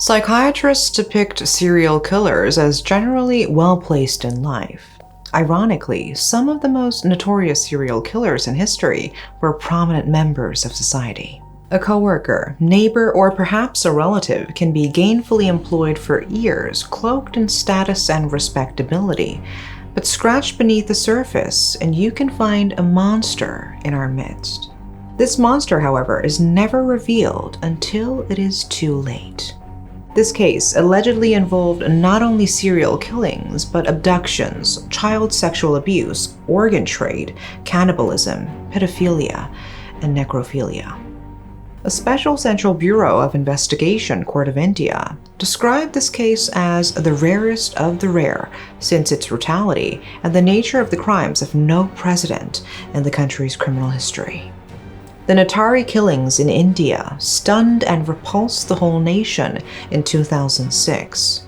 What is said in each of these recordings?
Psychiatrists depict serial killers as generally well-placed in life. Ironically, some of the most notorious serial killers in history were prominent members of society. A coworker, neighbor, or perhaps a relative can be gainfully employed for years, cloaked in status and respectability. But scratch beneath the surface, and you can find a monster in our midst. This monster, however, is never revealed until it is too late. This case allegedly involved not only serial killings, but abductions, child sexual abuse, organ trade, cannibalism, pedophilia, and necrophilia. A special Central Bureau of Investigation Court of India described this case as the rarest of the rare, since its brutality and the nature of the crimes have no precedent in the country's criminal history. The Nithari killings in India stunned and repulsed the whole nation in 2006.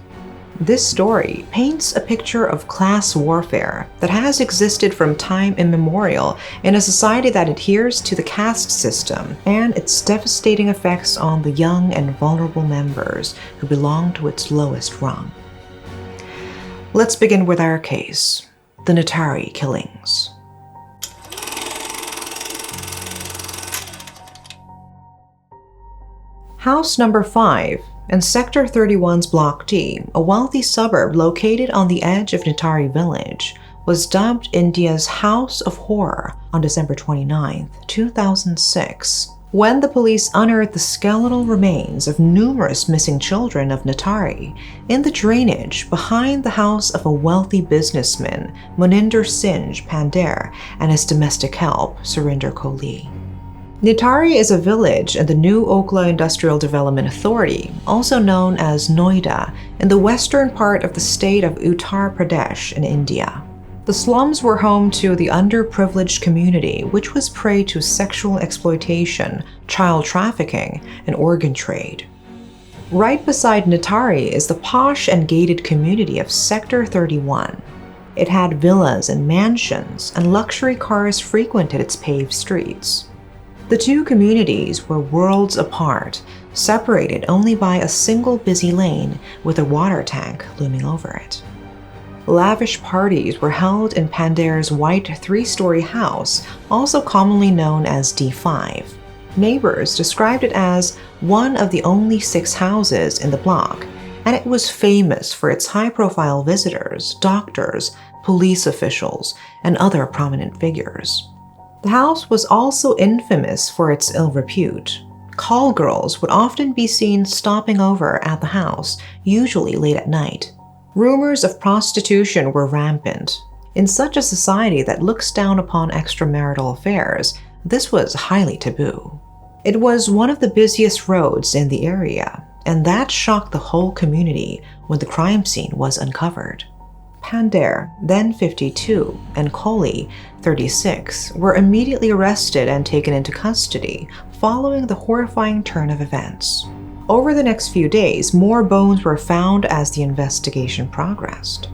This story paints a picture of class warfare that has existed from time immemorial in a society that adheres to the caste system and its devastating effects on the young and vulnerable members who belong to its lowest rung. Let's begin with our case, the Nithari killings. House number 5 in Sector 31's Block D, a wealthy suburb located on the edge of Nithari village, was dubbed India's House of Horror on December 29, 2006, when the police unearthed the skeletal remains of numerous missing children of Nithari in the drainage behind the house of a wealthy businessman, Moninder Singh Pandher, and his domestic help, Surinder Kohli. Nithari is a village in the New Okhla Industrial Development Authority, also known as Noida, in the western part of the state of Uttar Pradesh in India. The slums were home to the underprivileged community, which was prey to sexual exploitation, child trafficking, and organ trade. Right beside Nithari is the posh and gated community of Sector 31. It had villas and mansions, and luxury cars frequented its paved streets. The two communities were worlds apart, separated only by a single busy lane with a water tank looming over it. Lavish parties were held in Pandher's white 3-story house, also commonly known as D5. Neighbors described it as one of the only 6 houses in the block, and it was famous for its high-profile visitors, doctors, police officials, and other prominent figures. The house was also infamous for its ill repute. Call girls would often be seen stopping over at the house, usually late at night. Rumors of prostitution were rampant. In such a society that looks down upon extramarital affairs, this was highly taboo. It was one of the busiest roads in the area, and that shocked the whole community when the crime scene was uncovered. Pandher, then 52, and Kohli, 36, were immediately arrested and taken into custody following the horrifying turn of events. Over the next few days, more bones were found as the investigation progressed.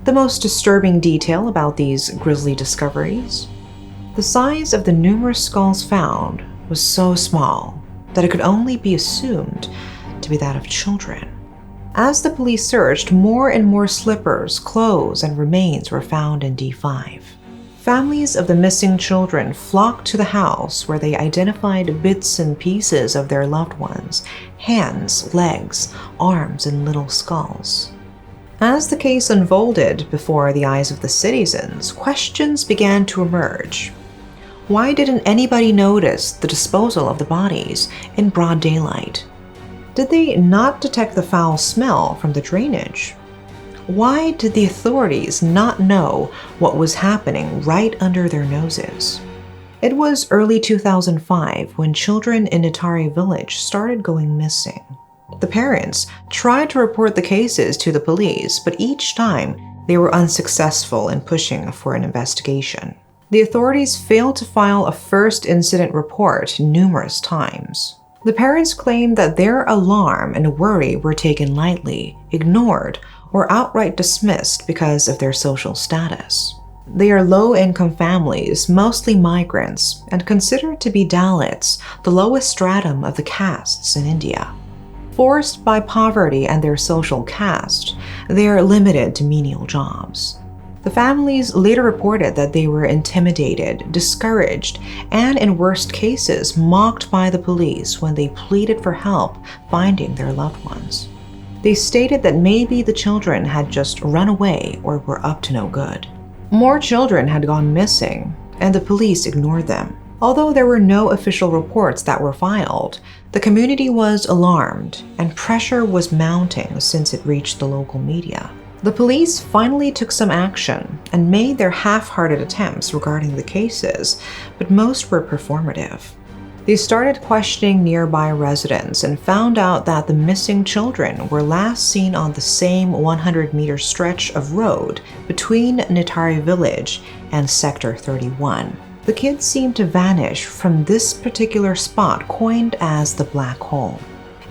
The most disturbing detail about these grisly discoveries? The size of the numerous skulls found was so small that it could only be assumed to be that of children. As the police searched, more and more slippers, clothes, and remains were found in D5. Families of the missing children flocked to the house where they identified bits and pieces of their loved ones, hands, legs, arms, and little skulls. As the case unfolded before the eyes of the citizens, questions began to emerge. Why didn't anybody notice the disposal of the bodies in broad daylight? Did they not detect the foul smell from the drainage? Why did the authorities not know what was happening right under their noses? It was early 2005 when children in Nithari village started going missing. The parents tried to report the cases to the police, but each time they were unsuccessful in pushing for an investigation. The authorities failed to file a first incident report numerous times. The parents claimed that their alarm and worry were taken lightly, ignored, or outright dismissed because of their social status. They are low-income families, mostly migrants, and considered to be Dalits, the lowest stratum of the castes in India. Forced by poverty and their social caste, they are limited to menial jobs. The families later reported that they were intimidated, discouraged, and in worst cases, mocked by the police when they pleaded for help finding their loved ones. They stated that maybe the children had just run away or were up to no good. More children had gone missing, and the police ignored them. Although there were no official reports that were filed, the community was alarmed, and pressure was mounting since it reached the local media. The police finally took some action and made their half-hearted attempts regarding the cases, but most were performative. They started questioning nearby residents and found out that the missing children were last seen on the same 100-meter stretch of road between Nithari village and Sector 31. The kids seemed to vanish from this particular spot coined as the Black Hole.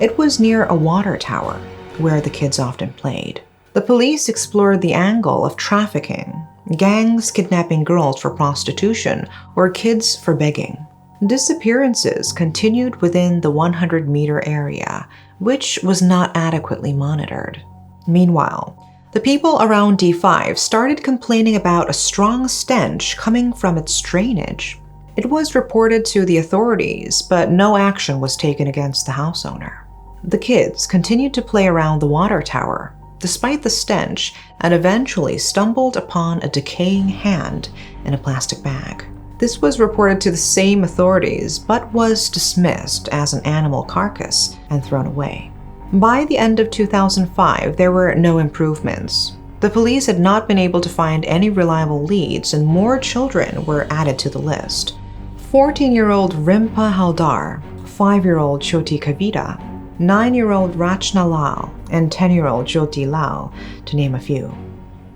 It was near a water tower where the kids often played. The police explored the angle of trafficking, gangs kidnapping girls for prostitution or kids for begging. Disappearances continued within the 100-meter area, which was not adequately monitored. Meanwhile, the people around D5 started complaining about a strong stench coming from its drainage. It was reported to the authorities, but no action was taken against the house owner. The kids continued to play around the water tower, despite the stench, and eventually stumbled upon a decaying hand in a plastic bag. This was reported to the same authorities, but was dismissed as an animal carcass and thrown away. By the end of 2005, there were no improvements. The police had not been able to find any reliable leads, and more children were added to the list. 14-year-old Rimpa Haldar, 5-year-old Choti Kavita, 9-year-old Rachna Lal, and 10-year-old Jyoti Lal, to name a few.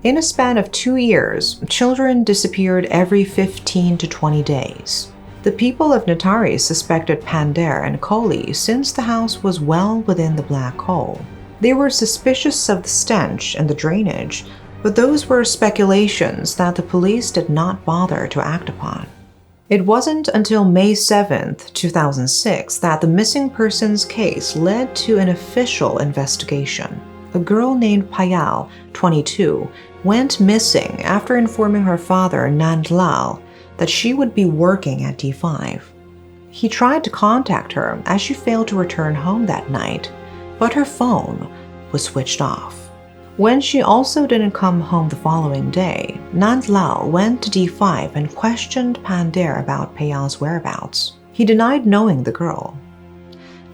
In a span of 2 years, children disappeared every 15 to 20 days. The people of Nithari suspected Pandher and Kohli since the house was well within the Black Hole. They were suspicious of the stench and the drainage, but those were speculations that the police did not bother to act upon. It wasn't until May 7, 2006 that the missing persons case led to an official investigation. A girl named Payal, 22, went missing after informing her father, Nand Lal, that she would be working at D5. He tried to contact her as she failed to return home that night, but her phone was switched off. When she also didn't come home the following day, Nand Lal went to D5 and questioned Pandher about Payal's whereabouts. He denied knowing the girl.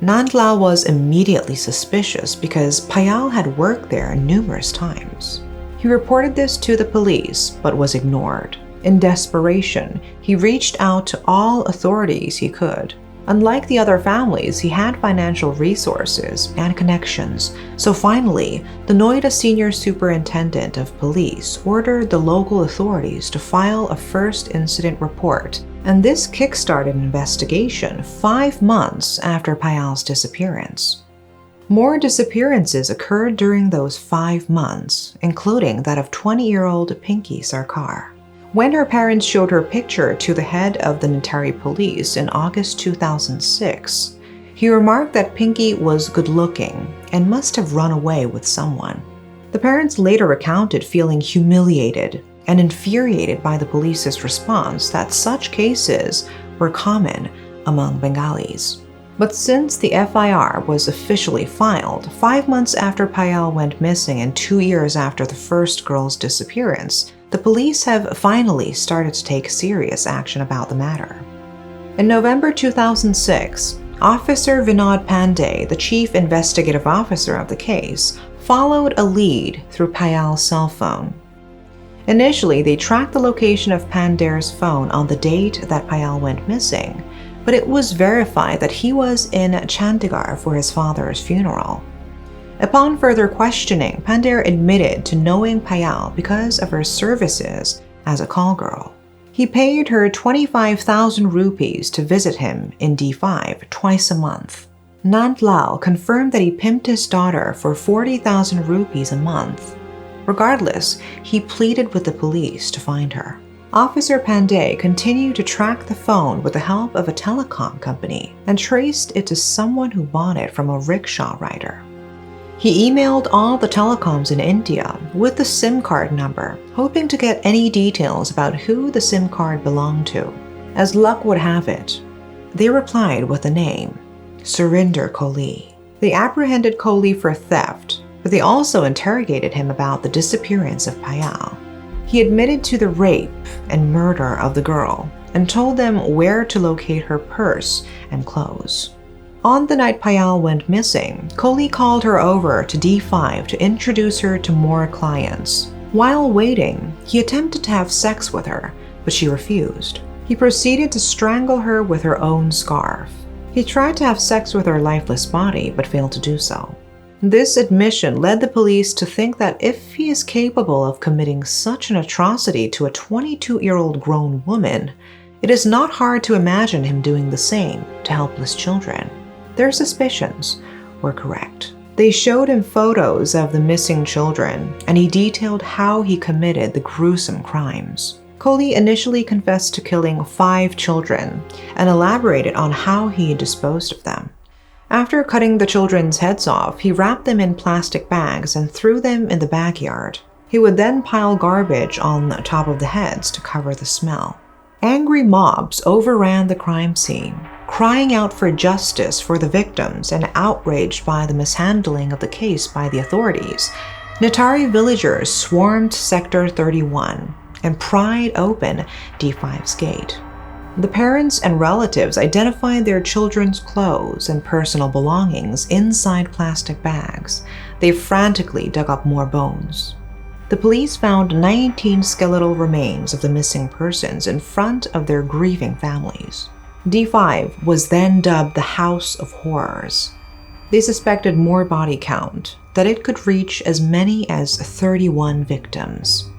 Nand Lal was immediately suspicious because Payal had worked there numerous times. He reported this to the police, but was ignored. In desperation, he reached out to all authorities he could. Unlike the other families, he had financial resources and connections, so finally, the Noida Senior Superintendent of Police ordered the local authorities to file a first incident report, and this kickstarted an investigation 5 months after Payal's disappearance. More disappearances occurred during those 5 months, including that of 20-year-old Pinky Sarkar. When her parents showed her picture to the head of the Nithari police in August 2006, he remarked that Pinky was good-looking and must have run away with someone. The parents later recounted feeling humiliated and infuriated by the police's response that such cases were common among Bengalis. But since the FIR was officially filed 5 months after Payal went missing and 2 years after the first girl's disappearance, the police have finally started to take serious action about the matter. In November 2006, Officer Vinod Pandey, the chief investigative officer of the case, followed a lead through Payal's cell phone. Initially, they tracked the location of Pandher's phone on the date that Payal went missing, but it was verified that he was in Chandigarh for his father's funeral. Upon further questioning, Pandher admitted to knowing Payal because of her services as a call girl. He paid her 25,000 rupees to visit him in D5 twice a month. Nand Lal confirmed that he pimped his daughter for 40,000 rupees a month. Regardless, he pleaded with the police to find her. Officer Pandey continued to track the phone with the help of a telecom company and traced it to someone who bought it from a rickshaw rider. He emailed all the telecoms in India with the SIM card number, hoping to get any details about who the SIM card belonged to. As luck would have it, they replied with a name, Surinder Kohli. They apprehended Kohli for theft, but they also interrogated him about the disappearance of Payal. He admitted to the rape and murder of the girl and told them where to locate her purse and clothes. On the night Payal went missing, Kohli called her over to D5 to introduce her to more clients. While waiting, he attempted to have sex with her, but she refused. He proceeded to strangle her with her own scarf. He tried to have sex with her lifeless body, but failed to do so. This admission led the police to think that if he is capable of committing such an atrocity to a 22-year-old grown woman, it is not hard to imagine him doing the same to helpless children. Their suspicions were correct. They showed him photos of the missing children, and he detailed how he committed the gruesome crimes. Kohli initially confessed to killing 5 children and elaborated on how he disposed of them. After cutting the children's heads off, he wrapped them in plastic bags and threw them in the backyard. He would then pile garbage on top of the heads to cover the smell. Angry mobs overran the crime scene, crying out for justice for the victims and outraged by the mishandling of the case by the authorities. Nithari villagers swarmed Sector 31 and pried open D5's gate. The parents and relatives identified their children's clothes and personal belongings inside plastic bags. They frantically dug up more bones. The police found 19 skeletal remains of the missing persons in front of their grieving families. D5 was then dubbed the House of Horrors. They suspected more body count, that it could reach as many as 31 victims.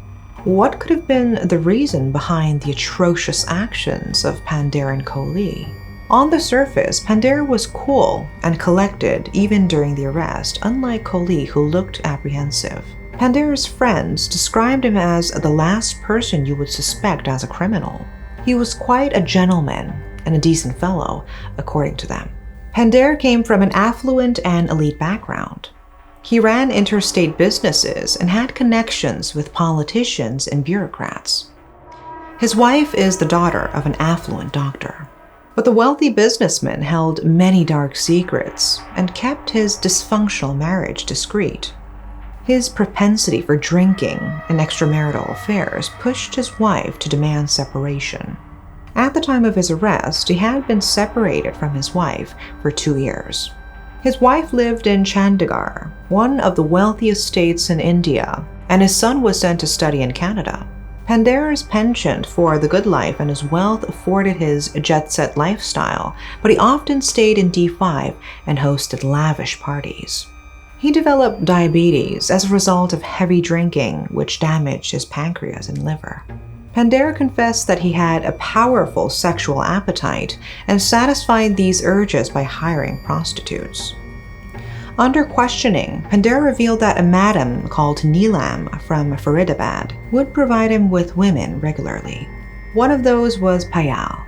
What could have been the reason behind the atrocious actions of Pandey and Kohli? On the surface, Pandey was cool and collected even during the arrest, unlike Kohli, who looked apprehensive. Pandey's friends described him as the last person you would suspect as a criminal. He was quite a gentleman and a decent fellow, according to them. Pandey came from an affluent and elite background. He ran interstate businesses and had connections with politicians and bureaucrats. His wife is the daughter of an affluent doctor. But the wealthy businessman held many dark secrets and kept his dysfunctional marriage discreet. His propensity for drinking and extramarital affairs pushed his wife to demand separation. At the time of his arrest, he had been separated from his wife for 2 years. His wife lived in Chandigarh, one of the wealthiest states in India, and his son was sent to study in Canada. Pandey's penchant for the good life and his wealth afforded his jet-set lifestyle, but he often stayed in D5 and hosted lavish parties. He developed diabetes as a result of heavy drinking, which damaged his pancreas and liver. Pandey confessed that he had a powerful sexual appetite and satisfied these urges by hiring prostitutes. Under questioning, Pandey revealed that a madam called Neelam from Faridabad would provide him with women regularly. One of those was Payal.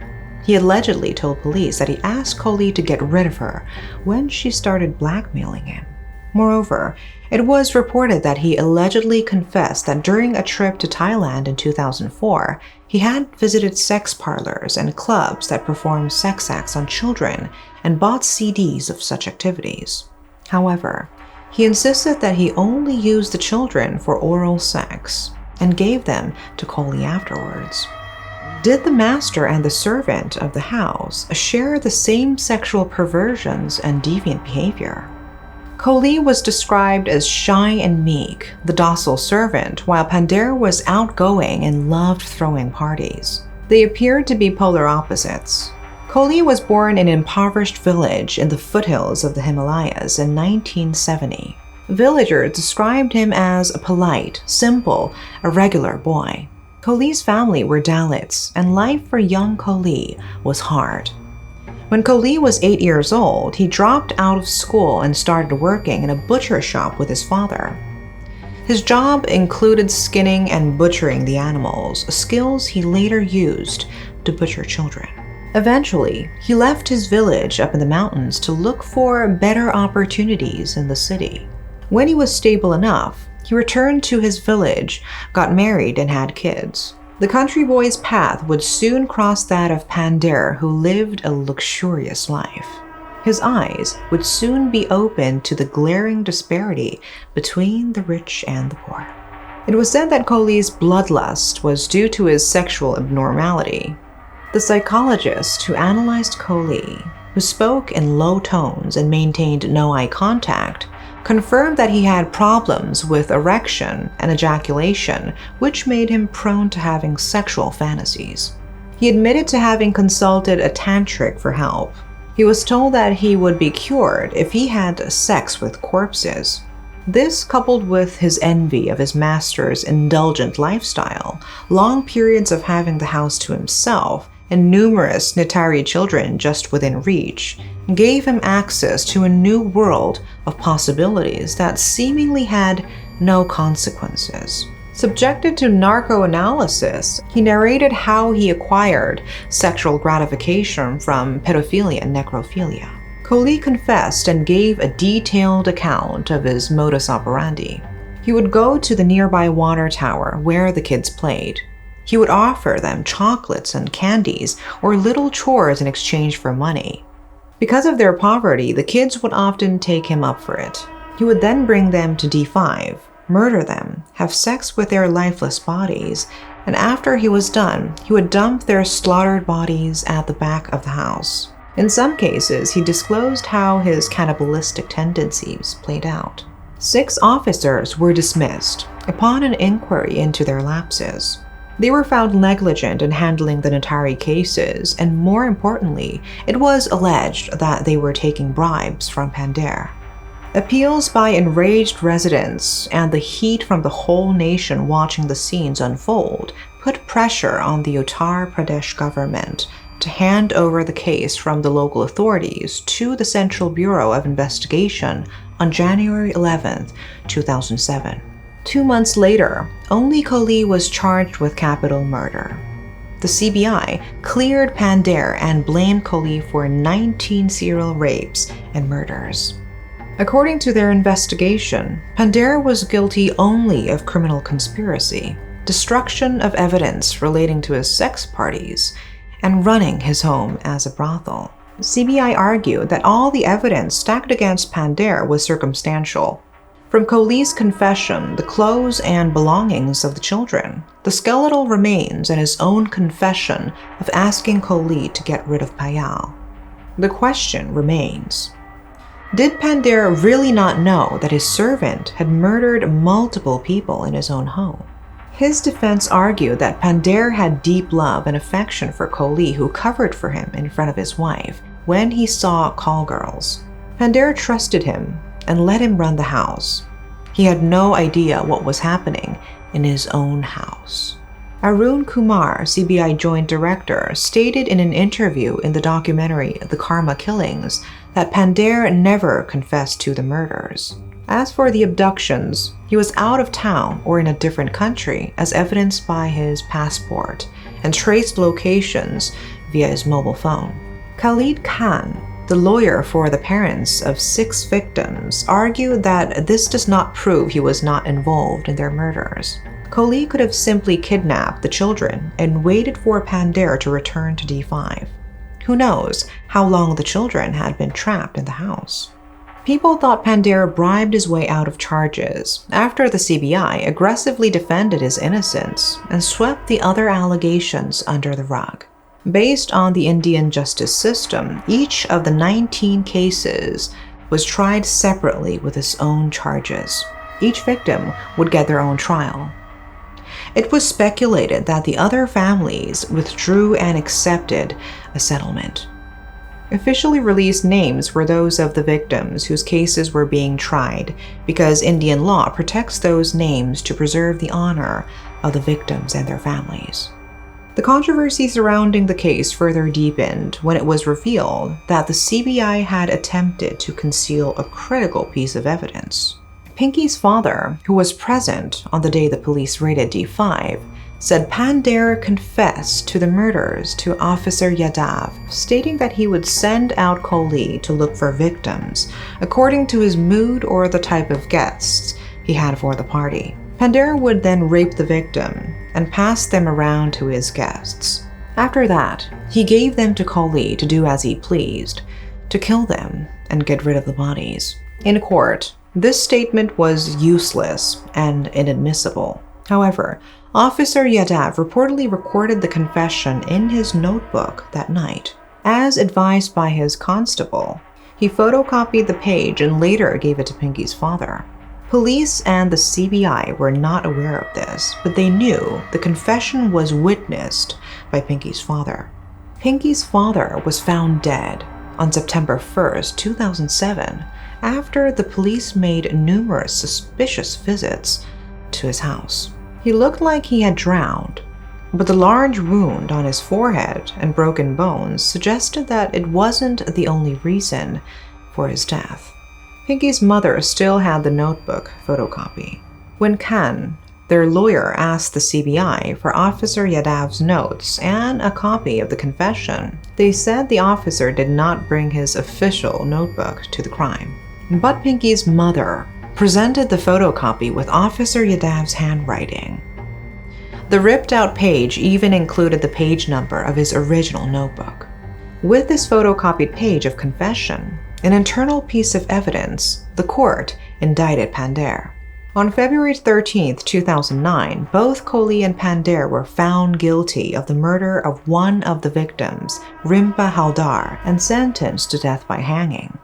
He allegedly told police that he asked Kohli to get rid of her when she started blackmailing him. Moreover, it was reported that he allegedly confessed that during a trip to Thailand in 2004, he had visited sex parlors and clubs that performed sex acts on children and bought CDs of such activities. However, he insisted that he only used the children for oral sex and gave them to Kohli afterwards. Did the master and the servant of the house share the same sexual perversions and deviant behavior? Kohli was described as shy and meek, the docile servant, while Pandey was outgoing and loved throwing parties. They appeared to be polar opposites. Kohli was born in an impoverished village in the foothills of the Himalayas in 1970. Villagers described him as a polite, simple, irregular boy. Kohli's family were Dalits, and life for young Kohli was hard. When Kohli was 8 years old, he dropped out of school and started working in a butcher shop with his father. His job included skinning and butchering the animals, skills he later used to butcher children. Eventually, he left his village up in the mountains to look for better opportunities in the city. When he was stable enough, he returned to his village, got married, and had kids. The country boy's path would soon cross that of Pandare, who lived a luxurious life. His eyes would soon be opened to the glaring disparity between the rich and the poor. It was said that Kohli's bloodlust was due to his sexual abnormality. The psychologist who analyzed Kohli, who spoke in low tones and maintained no eye contact, confirmed that he had problems with erection and ejaculation, which made him prone to having sexual fantasies. He admitted to having consulted a tantric for help. He was told that he would be cured if he had sex with corpses. This, coupled with his envy of his master's indulgent lifestyle, long periods of having the house to himself, and numerous Nithari children just within reach, gave him access to a new world of possibilities that seemingly had no consequences. Subjected to narco-analysis, he narrated how he acquired sexual gratification from pedophilia and necrophilia. Kohli confessed and gave a detailed account of his modus operandi. He would go to the nearby water tower where the kids played. He would offer them chocolates and candies or little chores in exchange for money. Because of their poverty, the kids would often take him up for it. He would then bring them to D5, murder them, have sex with their lifeless bodies, and after he was done, he would dump their slaughtered bodies at the back of the house. In some cases, he disclosed how his cannibalistic tendencies played out. 6 officers were dismissed upon an inquiry into their lapses. They were found negligent in handling the Nithari cases, and more importantly, it was alleged that they were taking bribes from Pandare. Appeals by enraged residents and the heat from the whole nation watching the scenes unfold put pressure on the Uttar Pradesh government to hand over the case from the local authorities to the Central Bureau of Investigation on January 11, 2007. 2 months later, only Kohli was charged with capital murder. The CBI cleared Pandare and blamed Kohli for 19 serial rapes and murders. According to their investigation, Pandare was guilty only of criminal conspiracy, destruction of evidence relating to his sex parties, and running his home as a brothel. The CBI argued that all the evidence stacked against Pandare was circumstantial. From Kohli's confession, the clothes and belongings of the children, the skeletal remains, and his own confession of asking Kohli to get rid of Payal. The question remains: did Pandare really not know that his servant had murdered multiple people in his own home? His defense argued that Pandare had deep love and affection for Kohli, who covered for him in front of his wife when he saw call girls. Pandare trusted him and let him run the house. He had no idea what was happening in his own house. Arun Kumar, CBI Joint Director, stated in an interview in the documentary The Karma Killings that Pandare never confessed to the murders. As for the abductions, he was out of town or in a different country, as evidenced by his passport, and traced locations via his mobile phone. Khalid Khan, the lawyer for the parents of 6 victims, argued that this does not prove he was not involved in their murders. Kohli could have simply kidnapped the children and waited for Pandare to return to D5. Who knows how long the children had been trapped in the house? People thought Pandare bribed his way out of charges after the CBI aggressively defended his innocence and swept the other allegations under the rug. Based on the Indian justice system, each of the 19 cases was tried separately with its own charges. Each victim would get their own trial. It was speculated that the other families withdrew and accepted a settlement. Officially released names were those of the victims whose cases were being tried, because Indian law protects those names to preserve the honor of the victims and their families. The controversy surrounding the case further deepened when it was revealed that the CBI had attempted to conceal a critical piece of evidence. Pinky's father, who was present on the day the police raided D5, said Pandare confessed to the murders to Officer Yadav, stating that he would send out Kohli to look for victims, according to his mood or the type of guests he had for the party. Pandare would then rape the victim and pass them around to his guests. After that, he gave them to Kohli to do as he pleased, to kill them and get rid of the bodies. In court, this statement was useless and inadmissible. However, Officer Yadav reportedly recorded the confession in his notebook that night. As advised by his constable, he photocopied the page and later gave it to Pinky's father. Police and the CBI were not aware of this, but they knew the confession was witnessed by Pinky's father. Pinky's father was found dead on September 1st, 2007, after the police made numerous suspicious visits to his house. He looked like he had drowned, but the large wound on his forehead and broken bones suggested that it wasn't the only reason for his death. Pinky's mother still had the notebook photocopy. When Khan, their lawyer, asked the CBI for Officer Yadav's notes and a copy of the confession, they said the officer did not bring his official notebook to the crime. But Pinky's mother presented the photocopy with Officer Yadav's handwriting. The ripped-out page even included the page number of his original notebook. With this photocopied page of confession, an internal piece of evidence, the court indicted Pandare. On February 13, 2009, both Kohli and Pandare were found guilty of the murder of one of the victims, Rimpa Haldar, and sentenced to death by hanging.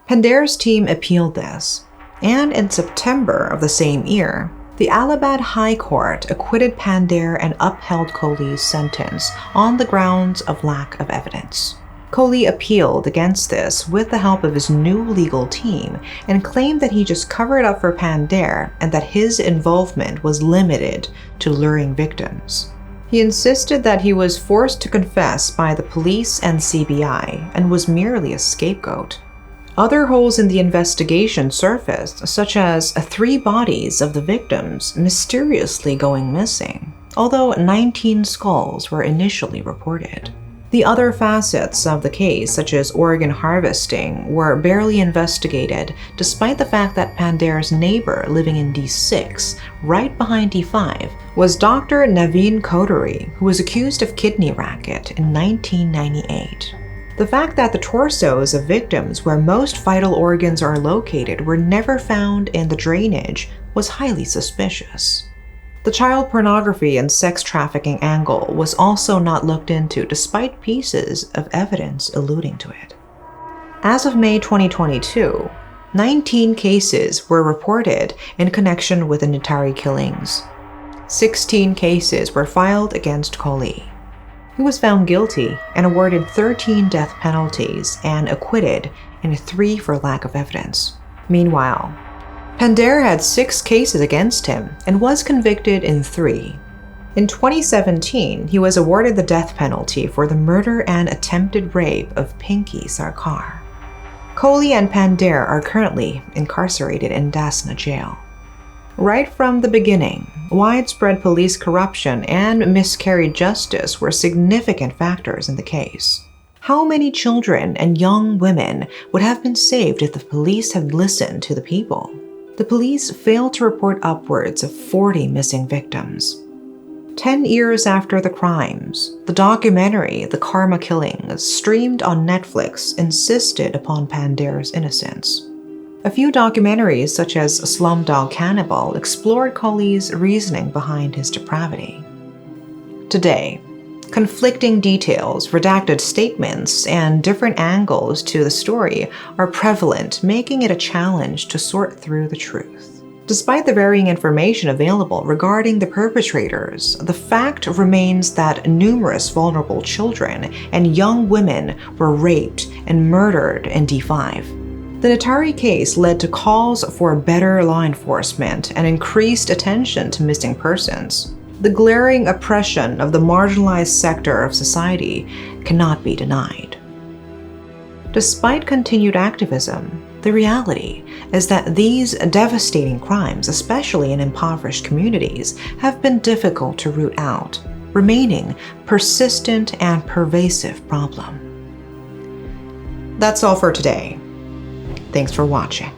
Pandare's team appealed this, and in September of the same year, the Allahabad High Court acquitted Pandare and upheld Kohli's sentence on the grounds of lack of evidence. Kohli appealed against this with the help of his new legal team and claimed that he just covered up for Pandare and that his involvement was limited to luring victims. He insisted that he was forced to confess by the police and CBI and was merely a scapegoat. Other holes in the investigation surfaced, such as 3 bodies of the victims mysteriously going missing, although 19 skulls were initially reported. The other facets of the case, such as organ harvesting, were barely investigated, despite the fact that Pandare's neighbor living in D6, right behind D5, was Dr. Naveen Koduri, who was accused of kidney racket in 1998. The fact that the torsos of victims where most vital organs are located were never found in the drainage was highly suspicious. The child pornography and sex trafficking angle was also not looked into despite pieces of evidence alluding to it. As of May 2022, 19 cases were reported in connection with the Nithari killings. 16 cases were filed against Kohli. He was found guilty and awarded 13 death penalties and acquitted in 3 for lack of evidence. Meanwhile, Pandare had 6 cases against him and was convicted in 3. In 2017, he was awarded the death penalty for the murder and attempted rape of Pinky Sarkar. Kohli and Pandare are currently incarcerated in Dasna jail. Right from the beginning, widespread police corruption and miscarried justice were significant factors in the case. How many children and young women would have been saved if the police had listened to the people? The police failed to report upwards of 40 missing victims. 10 years after the crimes, the documentary The Karma Killings, streamed on Netflix, insisted upon Pandare's innocence. A few documentaries, such as Slumdog Cannibal, explored Kohli's reasoning behind his depravity. Today, conflicting details, redacted statements, and different angles to the story are prevalent, making it a challenge to sort through the truth. Despite the varying information available regarding the perpetrators, the fact remains that numerous vulnerable children and young women were raped and murdered in D5. The Nithari case led to calls for better law enforcement and increased attention to missing persons. The glaring oppression of the marginalized sector of society cannot be denied. Despite continued activism, The reality is that these devastating crimes, especially in impoverished communities, have been difficult to root out, remaining persistent and pervasive problem. That's all for today. Thanks for watching.